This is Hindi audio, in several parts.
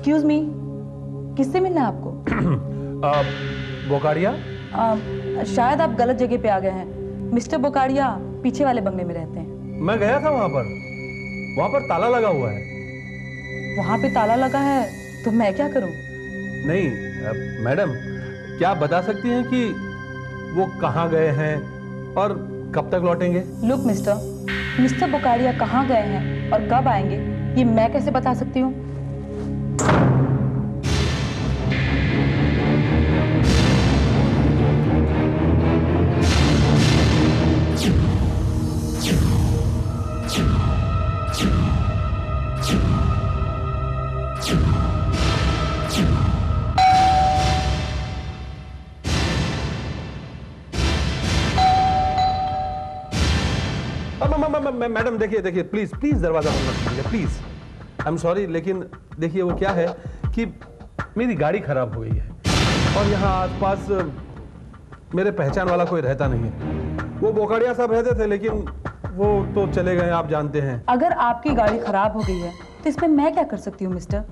एक्सक्यूज मी, किससे मिलना है आपको? बोकाड़िया? शायद आप गलत जगह पे आ गए हैं। मिस्टर बोकाड़िया पीछे वाले बंगले में रहते हैं। मैं गया था वहां पर ताला लगा हुआ है। वहां पे ताला लगा है तो मैं क्या करूं? नहीं मैडम, क्या आप बता सकती हैं कि वो कहाँ गए हैं और कब तक लौटेंगे? लुक मिस्टर बोकाड़िया कहाँ गए हैं और कब आएंगे ये मैं कैसे बता सकती हूँ? मैडम देखिए प्लीज दरवाजा बंद मत कीजिए प्लीज। आई एम सॉरी, लेकिन देखिए वो क्या है कि मेरी गाड़ी खराब हो गई है और यहाँ आसपास मेरे पहचान वाला कोई रहता नहीं है। वो बोकाड़िया साहब रहते थे लेकिन वो तो चले गए, आप जानते हैं। अगर आपकी गाड़ी खराब हो गई है तो इसमें मैं क्या कर सकती हूँ मिस्टर?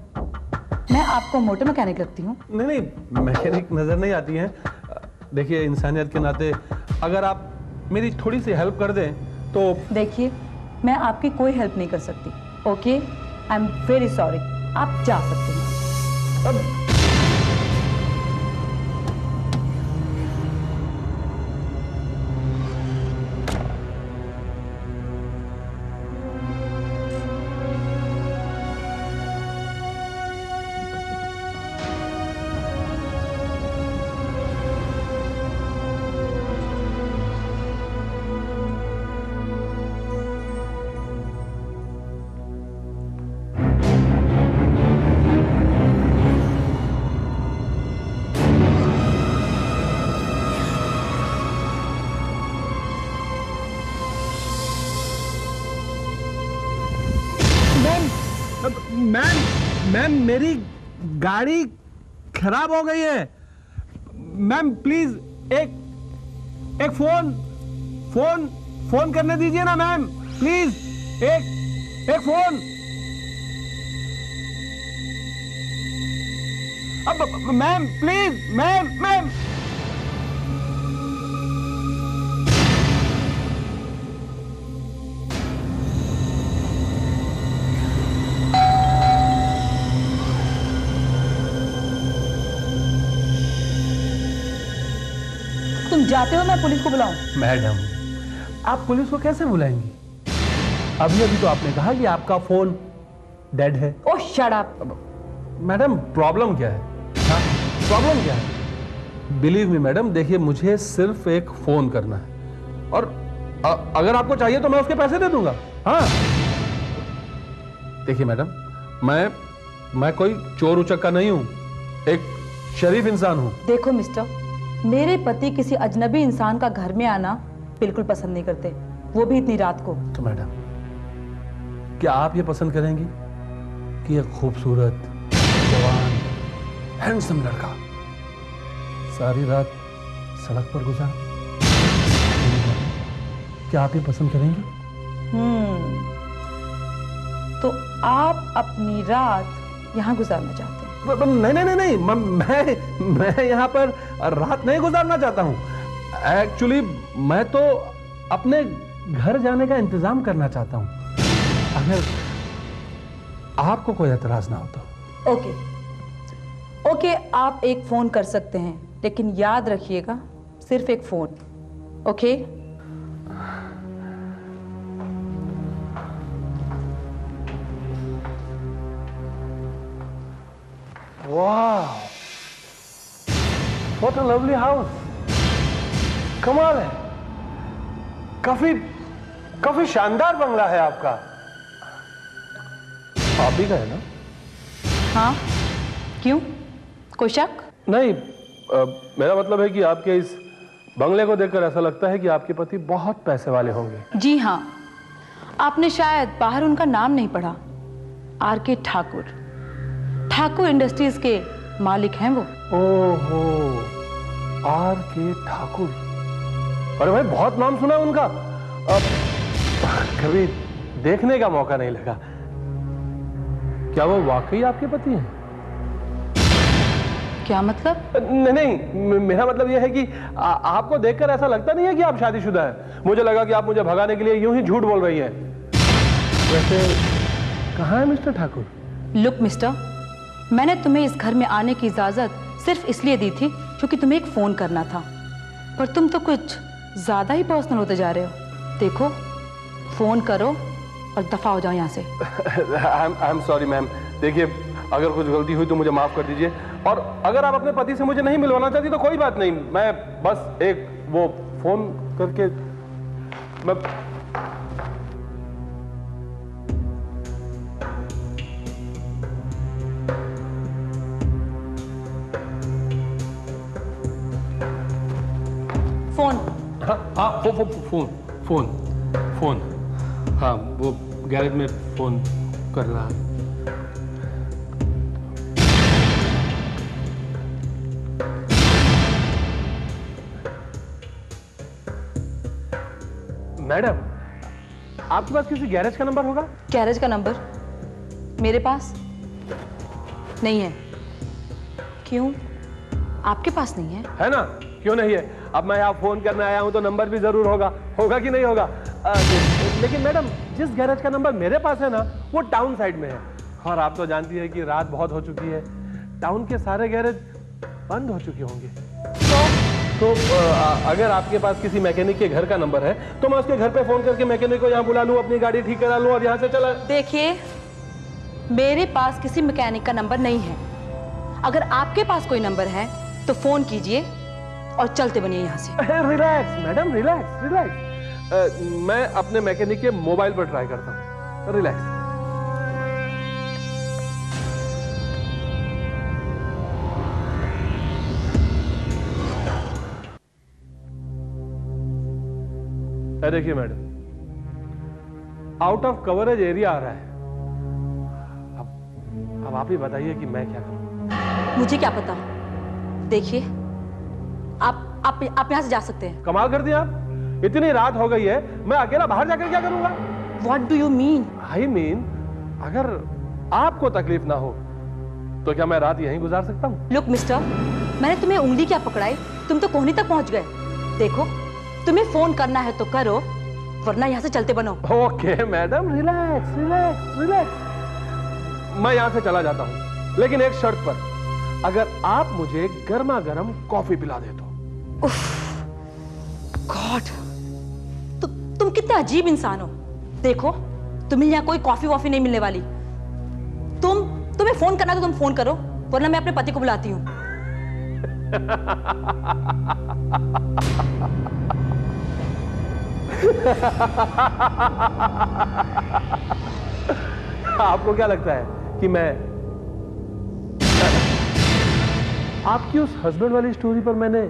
मैं आपको मोटर मैकेनिक लगती हूँ? नहीं, मैकेनिक नजर नहीं आती हैं। देखिए इंसानियत के नाते अगर आप मेरी थोड़ी सी हेल्प कर दें तो। देखिए मैं आपकी कोई हेल्प नहीं कर सकती। Okay, I am very sorry. आप जा सकते हैं। अब मैम मेरी गाड़ी खराब हो गई है। मैम प्लीज एक फोन करने दीजिए ना मैम, प्लीज एक फोन। अब मैम प्लीज मैम। तुम जाते हो, मैं पुलिस को बुलाऊं? मैडम आप पुलिस को कैसे बुलाएंगी? अभी तो आपने कहा कि आपका फोन डेड है। ओह शट अप। मैडम प्रॉब्लम क्या है? हाँ, प्रॉब्लम क्या है? बिलीव मी मैडम, देखिए मुझे सिर्फ एक फोन करना है और अगर आपको चाहिए तो मैं उसके पैसे दे दूंगा। हाँ देखिए मैडम, मैं कोई चोर उचक्का नहीं हूं, एक शरीफ इंसान हूं। देखो मिस्टर, मेरे पति किसी अजनबी इंसान का घर में आना बिल्कुल पसंद नहीं करते, वो भी इतनी रात को। तो मैडम क्या आप ये पसंद करेंगी कि एक खूबसूरत जवान हैंडसम लड़का सारी रात सड़क पर गुजार? क्या आप ये पसंद करेंगी? तो आप अपनी रात यहाँ गुजारना चाहते हैं? नहीं, मैं यहाँ पर रात नहीं गुजारना चाहता हूँ। एक्चुअली मैं तो अपने घर जाने का इंतजाम करना चाहता हूँ, अगर आपको कोई एतराज ना हो तो। ओके, आप एक फोन कर सकते हैं, लेकिन याद रखिएगा सिर्फ एक फोन। ओके? वाह, व्हाट अ लवली हाउस। कमाल है, काफी शानदार बंगला है आपका। आप भी गए ना? हाँ, क्यों? कोई शक? नहीं, मेरा मतलब है कि आपके इस बंगले को देखकर ऐसा लगता है कि आपके पति बहुत पैसे वाले होंगे। जी हाँ, आपने शायद बाहर उनका नाम नहीं पढ़ा। आर.के. ठाकुर इंडस्ट्रीज के मालिक हैं वो। ओहो, आर.के. ठाकुर। अरे भाई बहुत नाम सुना उनका, कभी देखने का मौका नहीं लगा। क्या वो वाकई आपके पति हैं? क्या मतलब? नहीं नहीं, मेरा मतलब यह है कि आपको देखकर ऐसा लगता नहीं है कि आप शादीशुदा हैं। मुझे लगा कि आप मुझे भगाने के लिए यूं ही झूठ बोल रही हैं। वैसे कहाँ है मिस्टर ठाकुर? लुक मिस्टर, मैंने तुम्हें इस घर में आने की इजाजत सिर्फ इसलिए दी थी क्योंकि तुम्हें एक फोन करना था, पर तुम तो कुछ ज्यादा ही पर्सनल होते जा रहे हो। देखो, फोन करो और दफा हो जाओ यहाँ से। I am sorry ma'am. देखिए, अगर कुछ गलती हुई तो मुझे माफ कर दीजिए, और अगर आप अपने पति से मुझे नहीं मिलवाना चाहती तो कोई बात नहीं, मैं बस एक वो फोन करके मैं फोन। हाँ हाँ, फोन फोन फोन हाँ, वो गैरेज में फोन कर रहा है। मैडम, आपके पास किसी गैरेज का नंबर होगा? गैरेज का नंबर मेरे पास नहीं है। क्यों, आपके पास नहीं है? है ना, क्यों नहीं है? अब मैं यहाँ फोन करने आया हूँ तो नंबर भी जरूर होगा। होगा कि नहीं होगा? लेकिन मैडम, जिस गैरेज का नंबर मेरे पास है ना, वो टाउन साइड में है, और आप तो जानती है कि रात बहुत हो चुकी है, टाउन के सारे गैरेज बंद हो चुके होंगे। तो अगर आपके पास किसी मैकेनिक के घर का नंबर है तो मैं उसके घर पे फोन करके मैकेनिक को यहाँ बुला लूँ, अपनी गाड़ी ठीक करा लूँ और यहाँ से चला। देखिए, मेरे पास किसी मैकेनिक का नंबर नहीं है। अगर आपके पास कोई नंबर है तो फोन कीजिए और चलते बनिए यहाँ से। Relax madam, relax relax. मैं अपने मैकेनिक के मोबाइल पर ट्राई करता हूँ। रिलैक्स। देखिए madam, out of coverage area आ रहा है। अब आप ही बताइए कि मैं क्या करूं। मुझे क्या पता। देखिए, आप यहाँ से जा सकते हैं। कमाल कर दिया आप, इतनी रात हो गई है, मैं अकेला बाहर जाकर क्या करूंगा? What do you mean? I mean, अगर आपको तकलीफ ना हो तो क्या मैं रात यहीं गुजार सकता हूँ? लुक मिस्टर, मैंने तुम्हें उंगली क्या पकड़ाई, तुम तो कोहनी तक पहुंच गए। देखो, तुम्हें फोन करना है तो करो, वरना यहाँ से चलते बनो। Okay madam, relax relax relax. मैं यहाँ से चला जाता हूँ, लेकिन एक शर्त पर, अगर आप मुझे गर्मा गर्म कॉफी पिला दे तो। गॉड, तुम कितने अजीब इंसान हो। देखो, तुम्हें यहाँ कोई कॉफी वॉफी नहीं मिलने वाली। तुम्हें फोन करना तो तुम फोन करो, वरना मैं अपने पति को बुलाती हूँ। आपको क्या लगता है कि मैं आपकी उस हस्बैंड वाली स्टोरी पर मैंने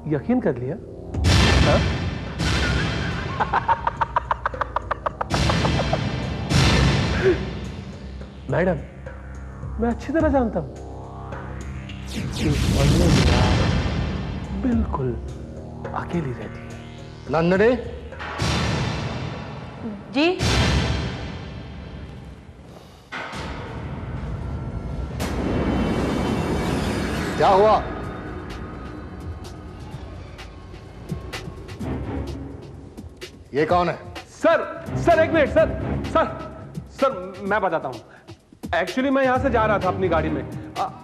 यकीन कर लिया? मैडम, मैं अच्छी तरह जानता हूं बिल्कुल अकेली रहती है। नंदनी, जी क्या हुआ? ये कौन है? सर एक मिनट सर, मैं बताता हूं। एक्चुअली मैं यहां से जा रहा था अपनी गाड़ी में,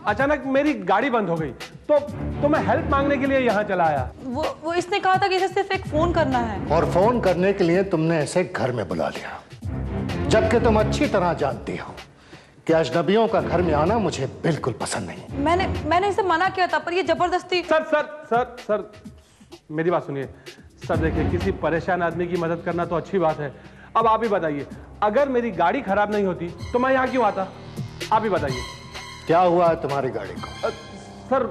अचानक मेरी गाड़ी बंद हो गई, तो मैं हेल्प मांगने के लिए यहां चला आया। वो इसने कहा था कि इसे सिर्फ एक फोन करना है। और फोन करने के लिए तुमने इसे घर में बुला लिया, जबकि तुम अच्छी तरह जानती हो कि अजनबियों का घर में आना मुझे बिल्कुल पसंद नहीं। मैंने इसे मना किया था, पर ये जबरदस्ती। सर मेरी बात सुनिए। सर देखिए, किसी परेशान आदमी की मदद करना तो अच्छी बात है। अब आप ही बताइए, अगर मेरी गाड़ी खराब नहीं होती तो मैं यहाँ क्यों आता? आप ही बताइए। क्या हुआ है तुम्हारी गाड़ी को? सर,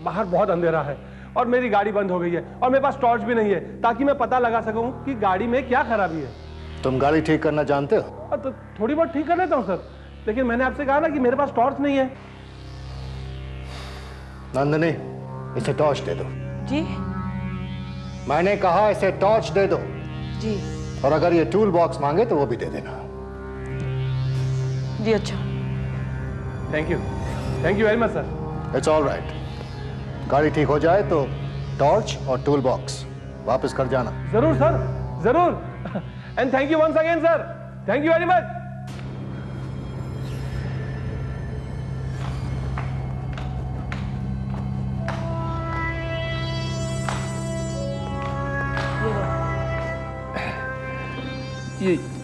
बाहर बहुत अंधेरा है और मेरी गाड़ी बंद हो गई है, और मेरे पास टॉर्च भी नहीं है ताकि मैं पता लगा सकूं कि गाड़ी में क्या खराबी है। तुम गाड़ी ठीक करना जानते हो? तो थोड़ी बहुत ठीक कर लेता हूं सर, लेकिन मैंने आपसे कहा ना कि मेरे पास टॉर्च नहीं है। नंदनी, इसे टॉर्च दे दो। जी मैंने कहा इसे टॉर्च दे दो। जी और अगर ये टूल बॉक्स मांगे तो वो भी दे देना। जी अच्छा। Thank you very much sir. It's all right. गाड़ी ठीक हो जाए तो टॉर्च और टूल बॉक्स वापस कर जाना। जरूर सर, जरूर। And thank you once again sir, thank you very much.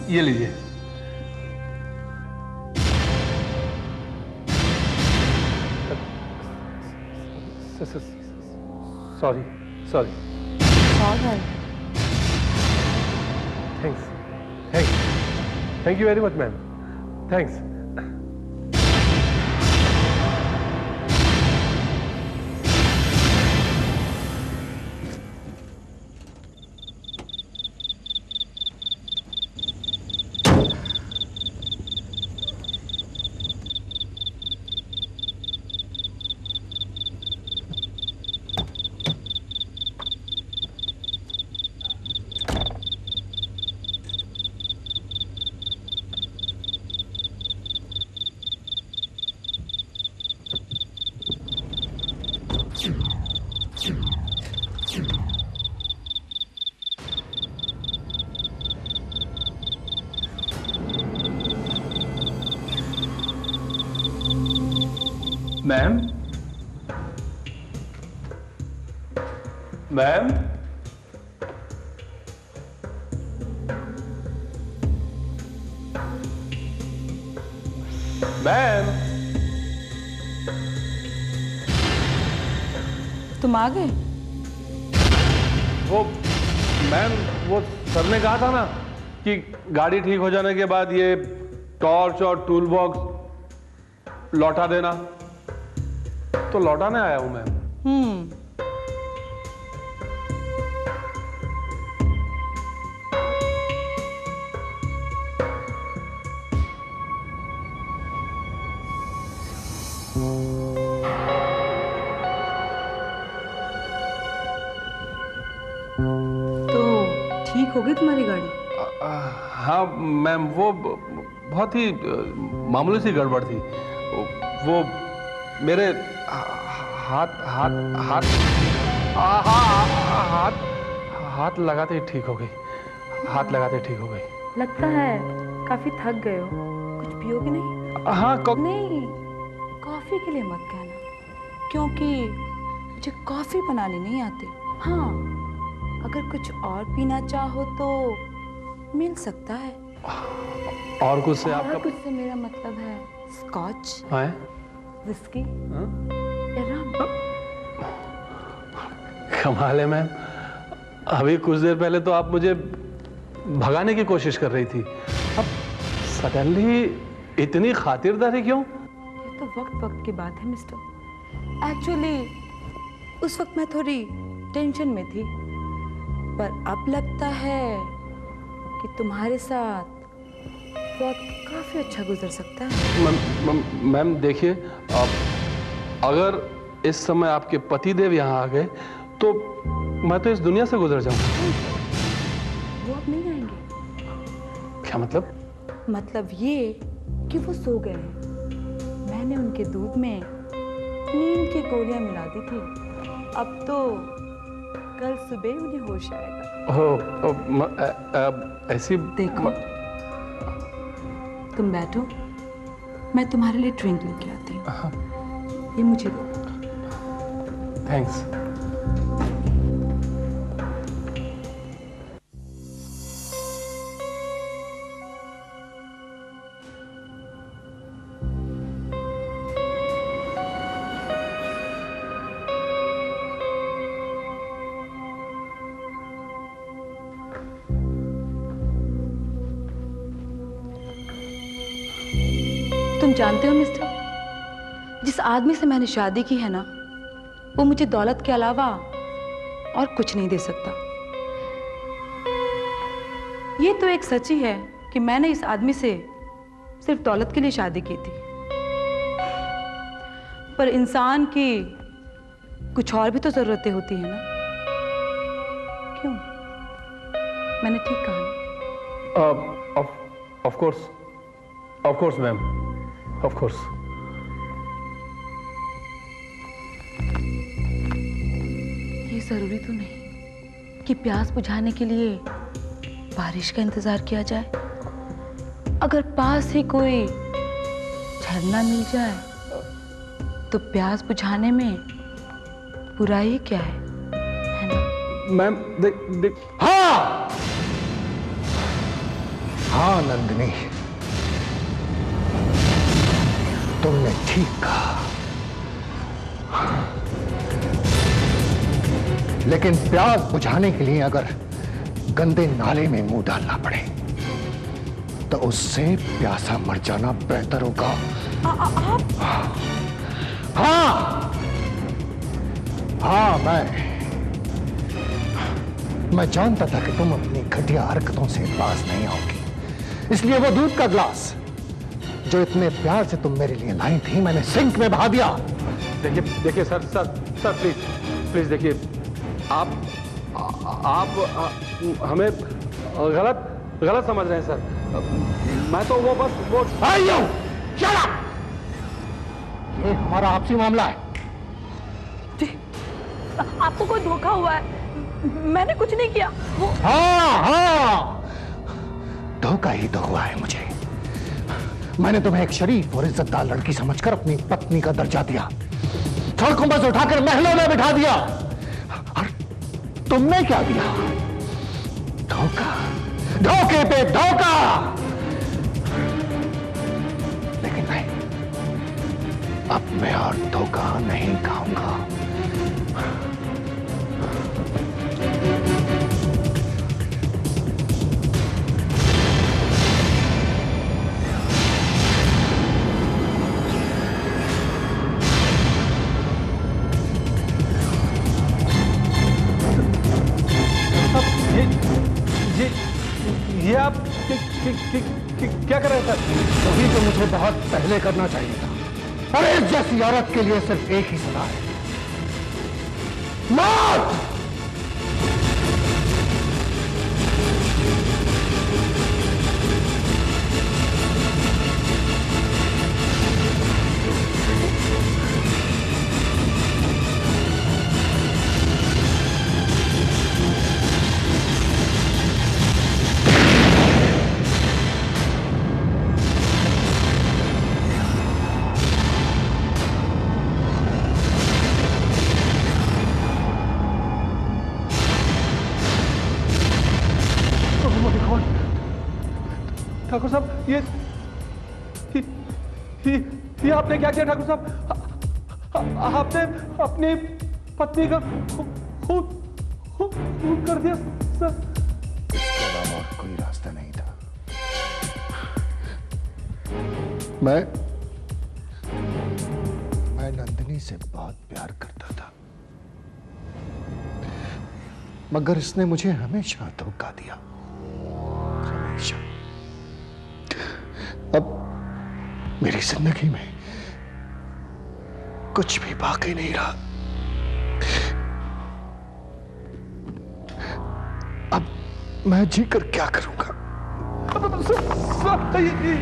ये लीजिए। Sorry sorry. Thanks, thank you very much ma'am, thanks. Ma'am, ma'am, ma'am, तुम आ गए? वो मैम, वो सर ने कहा था ना कि गाड़ी ठीक हो जाने के बाद ये टॉर्च और टूल बॉक्स लौटा देना, तो लौटाने आया हूं मैम। तो ठीक हो गई तुम्हारी गाड़ी? हाँ मैम, वो बहुत ही मामूली सी गड़बड़ थी। वो मेरे हाथ हाथ हाथ हाथ हाथ लगाते ही ठीक हो गई, हाथ लगाते ही ठीक हो गई। लगता है काफी थक गए हो, कुछ पियोगे नहीं? हाँ नहीं, कॉफी के लिए मत कहना, क्योंकि मुझे कॉफी बनानी नहीं आती। हाँ, अगर कुछ और पीना चाहो तो मिल सकता है। और कुछ से आपका? कुछ से मेरा मतलब है स्कॉच, है? विस्की या रम। कमाल है मैम, अभी कुछ देर पहले तो आप मुझे भगाने की कोशिश कर रही थी, अब सडनली इतनी खातिरदारी क्यों? ये तो वक्त वक्त की बात है मिस्टर। एक्चुअली उस वक्त मैं थोड़ी टेंशन में थी, पर अब लगता है कि तुम्हारे साथ वक्त काफी अच्छा गुजर सकता है। मैम देखिए, अगर इस समय आपके पतिदेव यहाँ आ गए तो मैं तो इस दुनिया से गुजर जाऊंगा। वो अब नहीं आएंगे। क्या मतलब? मतलब ये कि वो सो गए हैं। मैंने उनके दूध में नींद की गोलियां मिला दी थी। अब तो कल सुबह उन्हें होश आएगा। ऐसी देखो, तुम बैठो, मैं तुम्हारे लिए ड्रिंक लेके आती हूँ। ये मुझे दो। थैंक्स। तुम जानते हो मिस्टर, जिस आदमी से मैंने शादी की है ना, वो मुझे दौलत के अलावा और कुछ नहीं दे सकता। ये तो एक सच ही है कि मैंने इस आदमी से सिर्फ दौलत के लिए शादी की थी, पर इंसान की कुछ और भी तो जरूरतें होती हैं ना। क्यों? मैंने ठीक कहा ना? Of course ma'am, of course. जरूरी तो नहीं कि प्यास बुझाने के लिए बारिश का इंतजार किया जाए। अगर पास ही कोई झरना मिल जाए तो प्यास बुझाने में बुराई क्या है ना? मैम देख हाँ हाँ नंदिनी, तुमने ठीक कहा। लेकिन प्यास बुझाने के लिए अगर गंदे नाले में मुंह डालना पड़े तो उससे प्यासा मर जाना बेहतर होगा। हाँ हाँ, मैं जानता था कि तुम अपनी घटिया हरकतों से बाज नहीं आओगी, इसलिए वो दूध का ग्लास जो इतने प्यार से तुम मेरे लिए लाई थी मैंने सिंक में बहा दिया। देखिए सर प्लीज देखिए, आप हमें गलत समझ रहे हैं सर। मैं तो वो बस वो Shut up! ये हमारा आपसी मामला है। आपको कोई धोखा हुआ है, मैंने कुछ नहीं किया। वो हाँ धोखा ही तो हुआ है मुझे। मैंने तुम्हें एक शरीफ और इज्जतदार लड़की समझकर अपनी पत्नी का दर्जा दिया, सड़कों पर से उठाकर महलों में बिठा दिया, और तुमने क्या दिया? धोखा, धोखे पे धोखा। लेकिन नहीं, अब मैं और धोखा नहीं खाऊंगा। ये आप क्या कर रहे हैं सर? वही तो मुझे बहुत पहले करना चाहिए था। अरे इस जैसी औरत के लिए सिर्फ एक ही सजा है, मौत। ठाकुर साहब ये आपने क्या किया ठाकुर साहब? आपने अपनी पत्नी का खून कर दिया सर। इसके अलावा और कोई रास्ता नहीं था। मैं नंदिनी से बहुत प्यार करता था, मगर इसने मुझे हमेशा धोखा दिया, हमेशा। अब मेरी जिंदगी में कुछ भी बाकी नहीं रहा। अब मैं जीकर क्या करूंगा?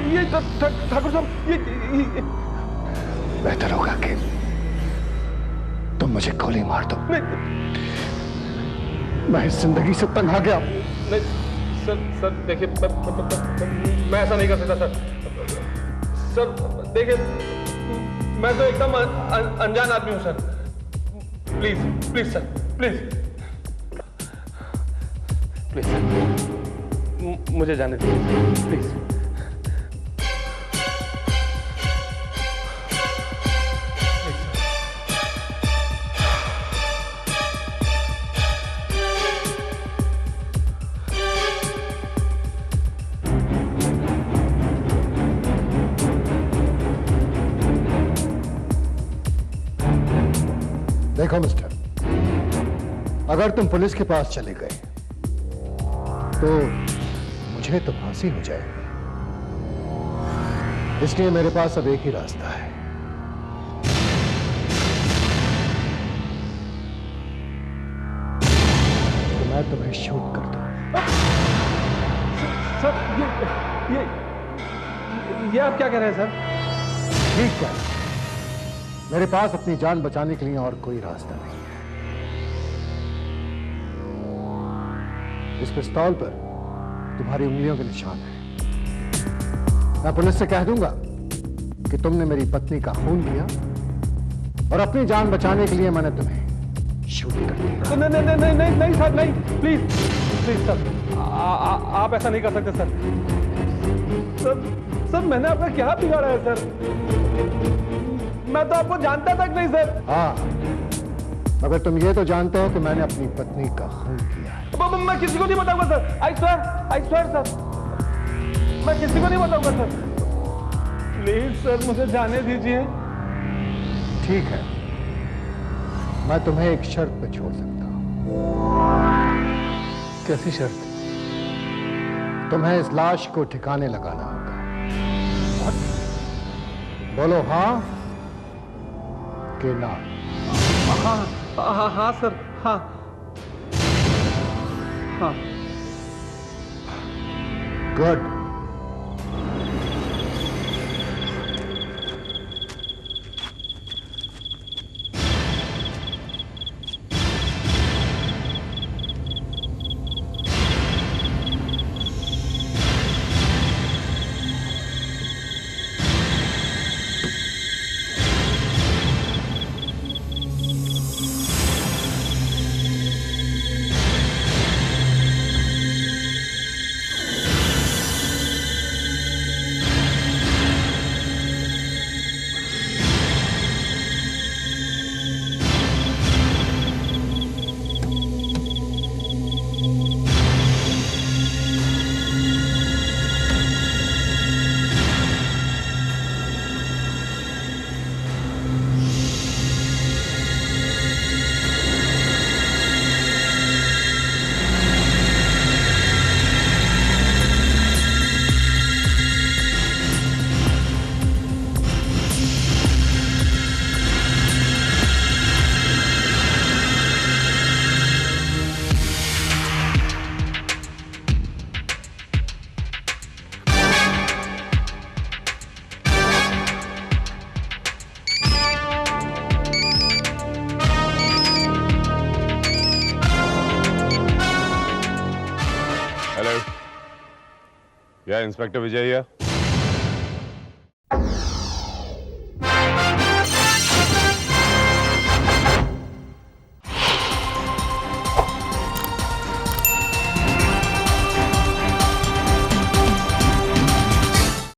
ये ठाकुर साहब ये बेहतर होगा कि तुम मुझे गोली मार दो। मैं इस जिंदगी से तंग आ गया। नहीं सर देखिए, मैं ऐसा नहीं कर सकता सर। देखिए, मैं तो एकदम अनजान आदमी हूं sir. Please sir, please sir, मुझे जाने दीजिए प्लीज। देखो मिस्टर, अगर तुम पुलिस के पास चले गए तो मुझे तो फांसी हो जाएगी। इसलिए मेरे पास अब एक ही रास्ता है। तो मैं तुम्हें शूट कर दूं। सर ये आप क्या कह रहे हैं सर? ठीक है, मेरे पास अपनी जान बचाने के लिए और कोई रास्ता नहीं है। इस पिस्तौल पर तुम्हारी उंगलियों के निशान है। मैं पुलिस से कह दूंगा कि तुमने मेरी पत्नी का खून किया और अपनी जान बचाने के लिए मैंने तुम्हें शूटिंग कर दिया। नहीं नहीं नहीं नहीं नहीं सर, नहीं, प्लीज प्लीज सर, आप ऐसा नहीं कर सकते सर। सर सर मैंने आपका क्या बिगाड़ा है सर? मैं तो आपको जानता तक नहीं सर। हाँ, मगर तुम ये तो जानते हो कि मैंने अपनी पत्नी का खून किया है। मैं किसी को नहीं बताऊंगा सर। आई स्वेयर सर, मैं किसी को नहीं बताऊंगा सर। प्लीज सर मुझे जाने दीजिए। ठीक है, मैं तुम्हें एक शर्त पे छोड़ सकता हूं। कैसी शर्त? तुम्हें इस लाश को ठिकाने लगाना होगा। बोलो हाँ कि ना? हाँ हाँ हाँ सर, हाँ हाँ। Good. Yeah, Inspector Vijay here.